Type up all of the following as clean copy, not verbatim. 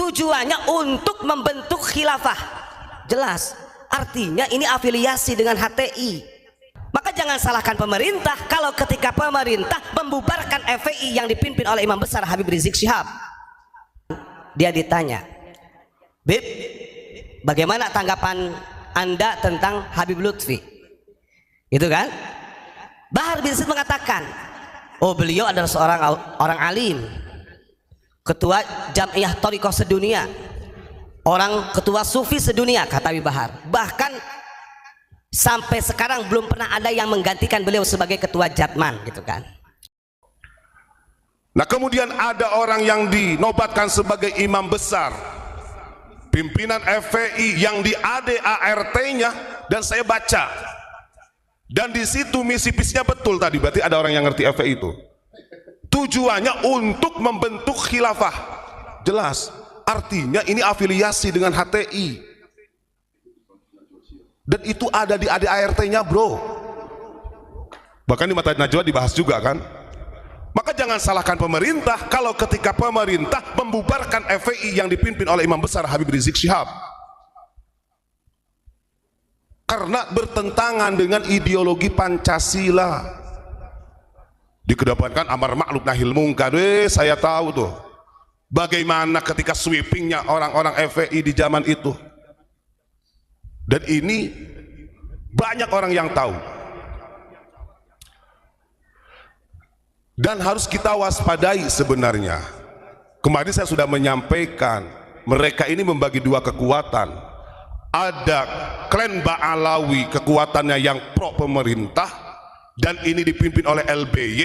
tujuannya untuk membentuk khilafah. Jelas, artinya ini afiliasi dengan HTI. Maka jangan salahkan pemerintah kalau ketika pemerintah membubarkan FPI yang dipimpin oleh Imam Besar Habib Rizik Syihab. Dia ditanya, Bib, bagaimana tanggapan Anda tentang Habib Lutfi? Itu kan? Bahar bin Smith mengatakan, oh beliau adalah seorang orang alim, ketua Jam'iyah Thariqah sedunia, orang ketua sufi sedunia, kata Habib Bahar. Bahkan sampai sekarang belum pernah ada yang menggantikan beliau sebagai ketua Jatman, gitu kan. Nah kemudian ada orang yang dinobatkan sebagai imam besar, pimpinan FPI yang di ADART-nya, dan saya baca, dan di situ misi visinya betul tadi, berarti ada orang yang ngerti FPI itu. Tujuannya untuk membentuk khilafah. Jelas, artinya ini afiliasi dengan HTI. Dan itu ada di ADART-nya, bro. Bahkan di Mata Najwa dibahas juga kan. Maka jangan salahkan pemerintah kalau ketika pemerintah membubarkan FPI yang dipimpin oleh Imam Besar Habib Rizik Syihab, karena bertentangan dengan ideologi Pancasila. Dikedepankan amar ma'ruf nahi munkar. Saya tahu tuh bagaimana ketika sweepingnya orang-orang FPI di zaman itu. Dan ini banyak orang yang tahu. Dan harus kita waspadai sebenarnya. Kemarin saya sudah menyampaikan, mereka ini membagi dua kekuatan. Ada klan Ba'alawi, kekuatannya yang pro pemerintah, dan ini dipimpin oleh LBY.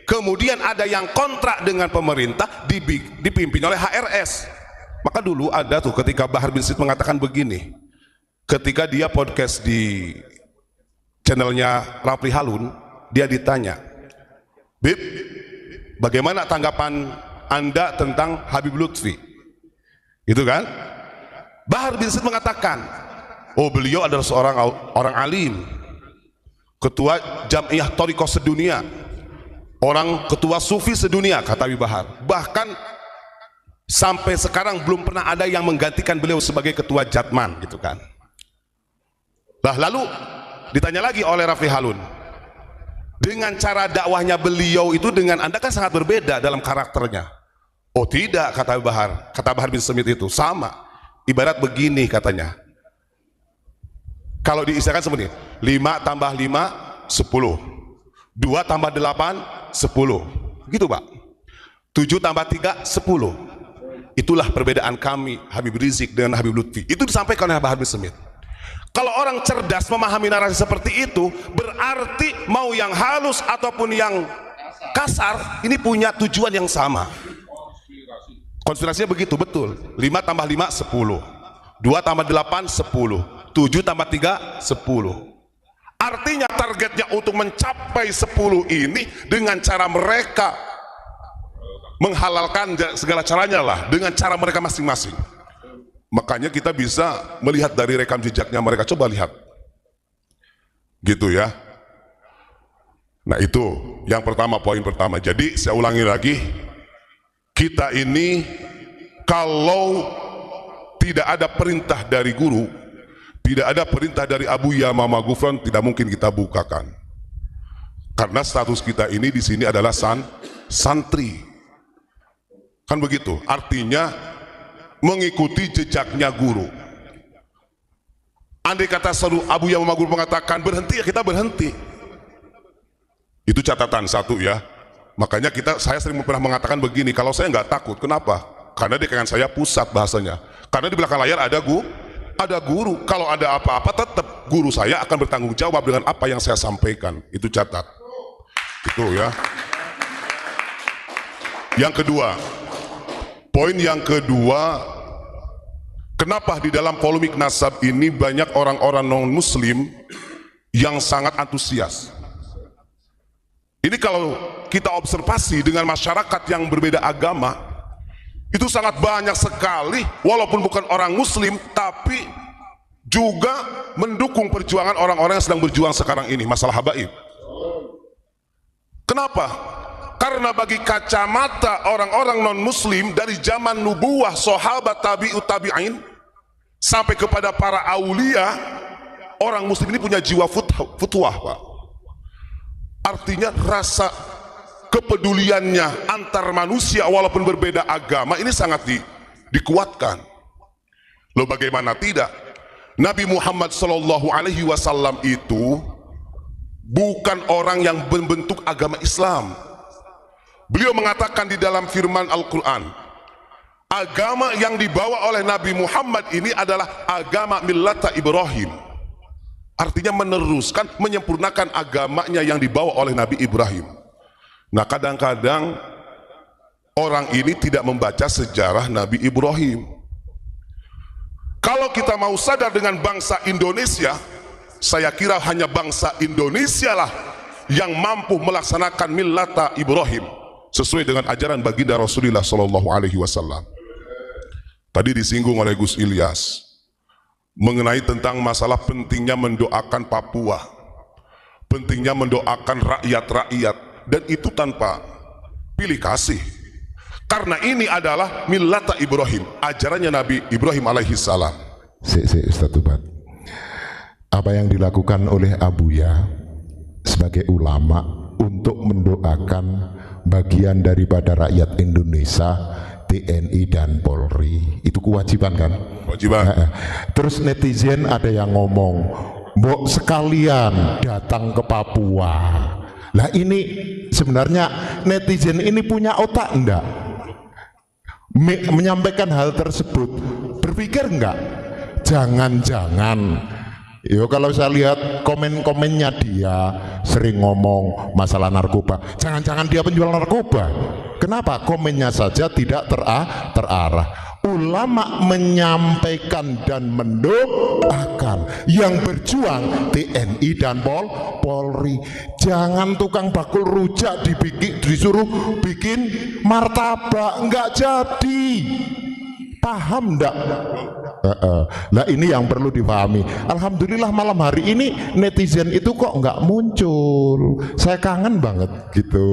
Kemudian ada yang kontrak dengan pemerintah, dipimpin oleh HRS. Maka dulu ada tuh ketika Bahar bin Smith mengatakan begini, ketika dia podcast di channelnya Rafli Halun, dia ditanya, Bib, bagaimana tanggapan Anda tentang Habib Lutfi? Itu kan? Bahar bin Smith mengatakan, oh beliau adalah seorang orang alim, ketua Jam'iyah Thariqah sedunia, orang ketua sufi sedunia, kata Habib Bahar. Bahkan sampai sekarang belum pernah ada yang menggantikan beliau sebagai ketua Jatman, gitu kan. Lalu ditanya lagi oleh Rafli Halun, dengan cara dakwahnya beliau itu dengan Anda kan sangat berbeda dalam karakternya. Oh tidak, kata Bahar bin Smith itu sama. Ibarat begini katanya, kalau diistilahkan seperti 5 tambah 5 10, 2 tambah 8 10, gitu Pak. 7 tambah 3 10. Itulah perbedaan kami Habib Rizik dengan Habib Lutfi. Itu disampaikan oleh Bahar bin Smith. Kalau orang cerdas memahami narasi seperti itu, berarti mau yang halus ataupun yang kasar, ini punya tujuan yang sama. Konspirasinya begitu, betul. 5 tambah 5 10, 2 tambah 8 10, 7 tambah 3 10. Artinya targetnya untuk mencapai 10 ini dengan cara mereka menghalalkan segala caranya lah, dengan cara mereka masing-masing. Makanya kita bisa melihat dari rekam jejaknya mereka, coba lihat gitu ya. Nah itu yang pertama, poin pertama. Jadi saya ulangi lagi, kita ini kalau tidak ada perintah dari guru, tidak ada perintah dari Abu Yamamah Ghufran, tidak mungkin kita bukakan. Karena status kita ini di sini adalah santri, kan begitu. Artinya mengikuti jejaknya guru. Andai kata seluruh Abu Yamamah Ghufran mengatakan berhenti, ya kita berhenti. Itu catatan satu ya. Makanya saya sering pernah mengatakan begini, kalau saya nggak takut, kenapa? Karena di kanan saya pusat bahasanya. Karena di belakang layar ada guru. Kalau ada apa-apa tetap guru saya akan bertanggung jawab dengan apa yang saya sampaikan. Itu catat. Itu ya. Yang kedua, poin yang kedua, kenapa di dalam polemik nasab ini banyak orang-orang non-muslim yang sangat antusias? Ini kalau kita observasi dengan masyarakat yang berbeda agama, itu sangat banyak sekali, walaupun bukan orang muslim, tapi juga mendukung perjuangan orang-orang yang sedang berjuang sekarang ini, masalah habaib. Kenapa? Karena bagi kacamata orang-orang non-muslim dari zaman nubuah, sahabat, tabi'ut tabi'in sampai kepada para aulia, orang muslim ini punya jiwa futuah, Pak. Artinya rasa kepeduliannya antar manusia walaupun berbeda agama ini sangat dikuatkan. Loh, bagaimana tidak? Nabi Muhammad sallallahu alaihi wasallam itu bukan orang yang membentuk agama Islam. Beliau mengatakan di dalam firman Al-Quran, agama yang dibawa oleh Nabi Muhammad ini adalah agama millata Ibrahim. Artinya meneruskan, menyempurnakan agamanya yang dibawa oleh Nabi Ibrahim. Nah, kadang-kadang orang ini tidak membaca sejarah Nabi Ibrahim. Kalau kita mau sadar dengan bangsa Indonesia, saya kira hanya bangsa Indonesia lah yang mampu melaksanakan millata Ibrahim sesuai dengan ajaran baginda Rasulullah Sallallahu Alaihi Wasallam. Tadi disinggung oleh Gus Ilyas mengenai tentang masalah pentingnya mendoakan Papua, pentingnya mendoakan rakyat-rakyat, dan itu tanpa pilih kasih. Karena ini adalah millata Ibrahim, ajarannya Nabi Ibrahim alaihi salam. Ustaz Tubat, apa yang dilakukan oleh Abuya sebagai ulama untuk mendoakan bagian daripada rakyat Indonesia, TNI dan Polri, itu kewajiban kan? Kewajiban. Terus netizen ada yang ngomong, mbok sekalian datang ke Papua. Lah ini sebenarnya netizen ini punya otak enggak? Menyampaikan hal tersebut, berpikir enggak? Jangan-jangan, yo kalau saya lihat komen-komennya dia sering ngomong masalah narkoba, jangan-jangan dia penjual narkoba. Kenapa? Komennya saja tidak terarah. Ulama menyampaikan dan mendoakan yang berjuang TNI dan Polri. Jangan tukang bakul rujak disuruh bikin martabak, enggak jadi. Paham enggak? Lah ini yang perlu dipahami. Alhamdulillah malam hari ini netizen itu kok enggak muncul. Saya kangen banget gitu.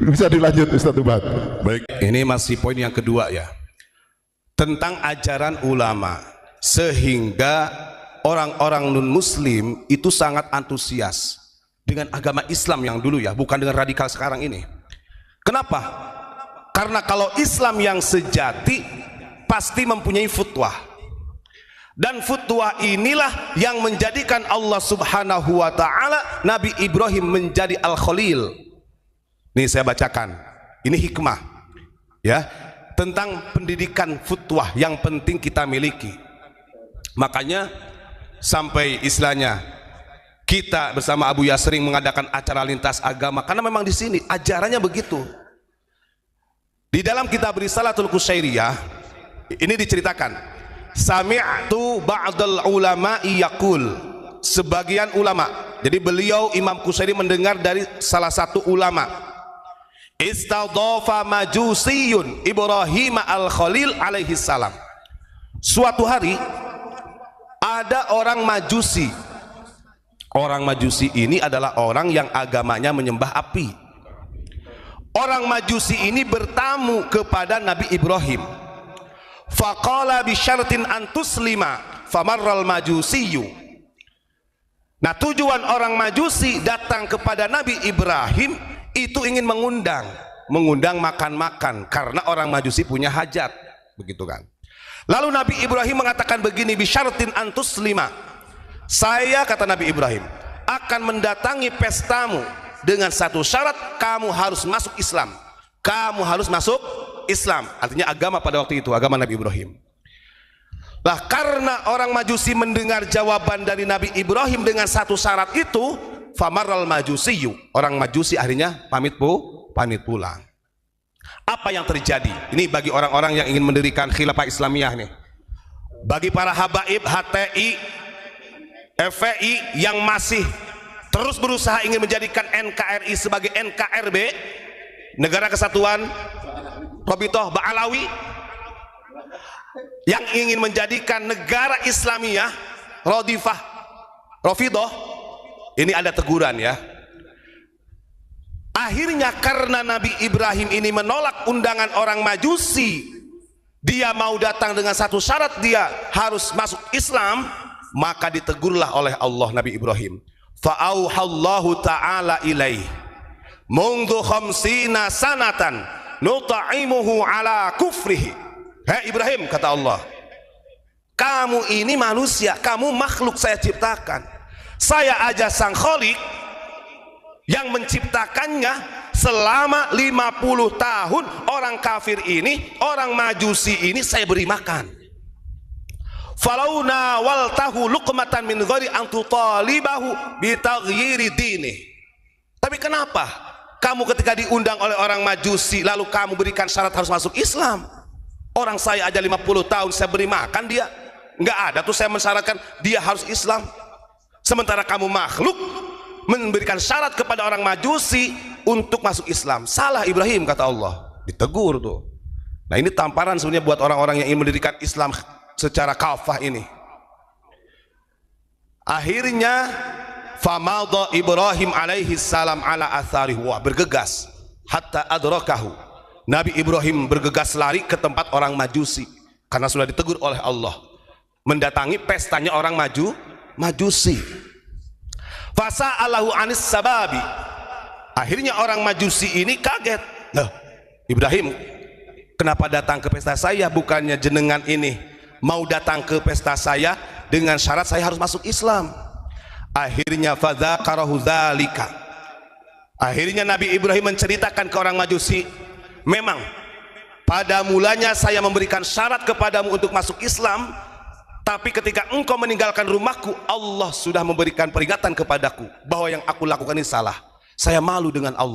Bisa dilanjut Ustaz Tubat. Baik, ini masih poin yang kedua ya, tentang ajaran ulama, sehingga orang-orang non muslim itu sangat antusias dengan agama Islam yang dulu ya, bukan dengan radikal sekarang ini. Kenapa? Karena kalau Islam yang sejati pasti mempunyai futwah, dan futwah inilah yang menjadikan Allah Subhanahu wa ta'ala Nabi Ibrahim menjadi Al-Khalil. Nih saya bacakan, ini hikmah ya, tentang pendidikan futwah yang penting kita miliki. Makanya sampai istilahnya kita bersama Abu Yasring mengadakan acara lintas agama, karena memang di sini ajarannya begitu. Di dalam kitab Risalatul Qusyairiyah ini diceritakan, sami'tu ba'dal ulama'i yaqul, sebagian ulama, jadi beliau Imam Qusyairi mendengar dari salah satu ulama, istadhafa majusiyun Ibrahim al-Khalil alaihi salam. Suatu hari ada orang Majusi. Orang Majusi ini adalah orang yang agamanya menyembah api. Orang Majusi ini bertamu kepada Nabi Ibrahim. Faqala bisyartin antuslima famarral majusiyu. Nah, tujuan orang Majusi datang kepada Nabi Ibrahim itu ingin mengundang makan-makan, karena orang Majusi punya hajat, begitu kan. Lalu Nabi Ibrahim mengatakan begini, bisyartin antuslima, saya, kata Nabi Ibrahim, akan mendatangi pestamu dengan satu syarat, kamu harus masuk Islam. Kamu harus masuk Islam, artinya agama pada waktu itu, agama Nabi Ibrahim. Lah, karena orang Majusi mendengar jawaban dari Nabi Ibrahim dengan satu syarat itu, famarral majusiyu, orang Majusi akhirnya pamit pulang. Apa yang terjadi? Ini bagi orang-orang yang ingin mendirikan khilafah Islamiyah nih. Bagi para habaib HTI, FPI yang masih terus berusaha ingin menjadikan NKRI sebagai NKRB, Negara Kesatuan Robitoh Ba'alawi, yang ingin menjadikan negara Islamiyah Rofidoh, ini ada teguran ya. Akhirnya karena Nabi Ibrahim ini menolak undangan orang Majusi, dia mau datang dengan satu syarat, dia harus masuk Islam, maka ditegurlah oleh Allah Nabi Ibrahim. Fa'auhallahu ta'ala ilaih mungdu khamsina sanatan nuta'imuhu ala kufrihi. Hei Ibrahim, kata Allah, kamu ini manusia, kamu makhluk saya ciptakan. Saya aja sang Khalik yang menciptakannya selama 50 tahun. Orang kafir ini, orang Majusi ini saya beri makan. Falauna waltahu luqmatan min ghairi an tutalibahu bi taghyiri dini. Tapi kenapa kamu ketika diundang oleh orang Majusi lalu kamu berikan syarat harus masuk Islam? Orang saya aja 50 tahun saya beri makan dia. Enggak ada tuh saya mensyaratkan dia harus Islam. Sementara kamu makhluk memberikan syarat kepada orang Majusi untuk masuk Islam. Salah Ibrahim, kata Allah. Ditegur tuh. Nah, ini tamparan sebenarnya buat orang-orang yang ingin mendirikan Islam secara kafah ini. Akhirnya famadha Ibrahim alaihi salam ala atharihi, wa bergegas hatta adrakahu. Nabi Ibrahim bergegas lari ke tempat orang Majusi karena sudah ditegur oleh Allah, mendatangi pestanya orang Majusi. Fasa'alahu anis sababi. Akhirnya orang Majusi ini kaget. Loh, Ibrahim, kenapa datang ke pesta saya? Bukannya jenengan ini mau datang ke pesta saya dengan syarat saya harus masuk Islam. Akhirnya fadzakarahu dzalika. Akhirnya Nabi Ibrahim menceritakan ke orang Majusi, memang pada mulanya saya memberikan syarat kepadamu untuk masuk Islam, tapi ketika engkau meninggalkan rumahku, Allah sudah memberikan peringatan kepadaku bahwa yang aku lakukan ini salah. Saya malu dengan Allah.